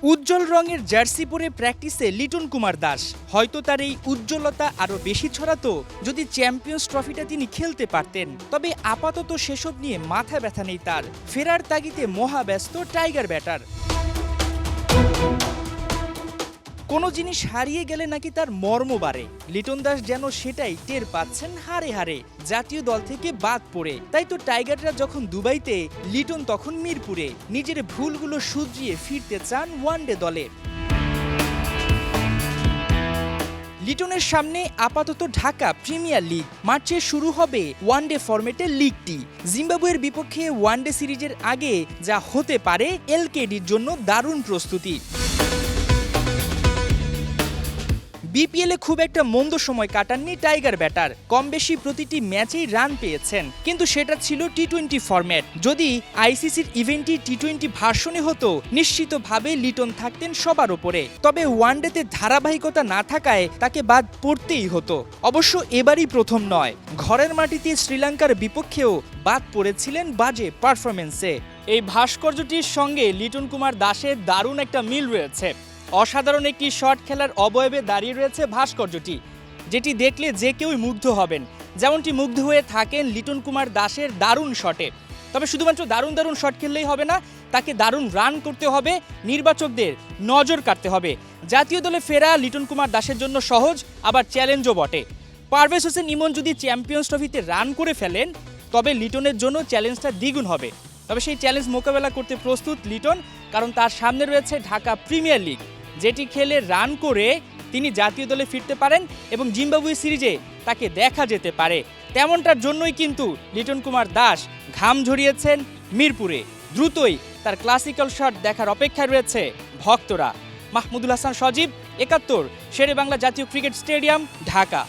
উজ্জ্বল রঙের জার্সি পরে প্র্যাকটিসে লিটন কুমার দাস। হয়তো তার এই উজ্জ্বলতা আরও বেশি ছড়াতো যদি চ্যাম্পিয়ন্স ট্রফিটা তিনি খেলতে পারতেন। তবে আপাতত সেসব নিয়ে মাথা ব্যথা নেই তার। ফেরার তাগিদে মহাব্যস্ত টাইগার ব্যাটার। কোনো জিনিস হারিয়ে গেলে নাকি তার মর্ম বাড়ে। লিটন দাস যেন সেটাই টের পাচ্ছেন হারে হারে, জাতীয় দল থেকে বাদ পড়ে। তাই তো টাইগাররা যখন দুবাইতে, লিটন তখন মিরপুরে। নিজের ভুলগুলো শুধরিয়ে ফিরতে চান ওয়ানডে দলে। লিটনের সামনে আপাতত ঢাকা প্রিমিয়ার লিগ। মার্চে শুরু হবে ওয়ানডে ফরম্যাটের লিগটি। জিম্বাবুয়ের বিপক্ষে ওয়ানডে সিরিজের আগে যা হতে পারে এলকেডির জন্য দারুণ প্রস্তুতি। বিপিএলে খুব একটা মন্দ সময় কাটাননি টাইগার ব্যাটার। কম বেশি প্রতিটি ম্যাচেই রান পেয়েছেন, কিন্তু সেটা ছিল টি-20 ফরম্যাট। যদি আইসিসির ইভেন্টটি টি-20 ভার্সনে হতো, নিশ্চিতভাবে লিটন থাকতেন সবার ওপরে। তবে ওয়ানডেতে ধারাবাহিকতা না থাকায় তাকে বাদ পড়তেই হতো। অবশ্য এবারই প্রথম নয়, ঘরের মাটিতে শ্রীলঙ্কার বিপক্ষেও বাদ পড়েছিলেন বাজে পারফরমেন্সে। এই ভাস্কর্যটির সঙ্গে লিটন কুমার দাসের দারুণ একটা মিল রয়েছে। অসাধারণ একটি শট খেলার অবয়বে দাঁড়িয়ে রয়েছে ভাস্কর্যটি, যেটি দেখলে যে কেউই মুগ্ধ হবেন, যেমনটি মুগ্ধ হয়ে থাকেন লিটন কুমার দাসের দারুণ শটে। তবে শুধুমাত্র দারুণ দারুণ শট খেললেই হবে না, তাকে দারুণ রান করতে হবে, নির্বাচকদের নজর কাটতে হবে। জাতীয় দলে ফেরা লিটন কুমার দাসের জন্য সহজ, আবার চ্যালেঞ্জও বটে। পারভেজ হোসেন ইমন যদি চ্যাম্পিয়ন্স ট্রফিতে রান করে ফেলেন, তবে লিটনের জন্য চ্যালেঞ্জটা দ্বিগুণ হবে। তবে সেই চ্যালেঞ্জ মোকাবেলা করতে প্রস্তুত লিটন, কারণ তার সামনে রয়েছে ঢাকা প্রিমিয়ার লিগ, যেটি খেলে রান করে তিনি জাতীয় দলে ফিরতে পারেন এবং জিম্বাবুয়ে সিরিজে তাকে দেখা যেতে পারে। তেমনটার জন্যই কিন্তু লিটন কুমার দাস ঘাম ঝরিয়েছেন মিরপুরে। দ্রুতই তার ক্লাসিক্যাল শট দেখার অপেক্ষায় রয়েছে ভক্তরা। মাহমুদুল হাসান সজীব, ৭১, শেরে বাংলা জাতীয় ক্রিকেট স্টেডিয়াম, ঢাকা।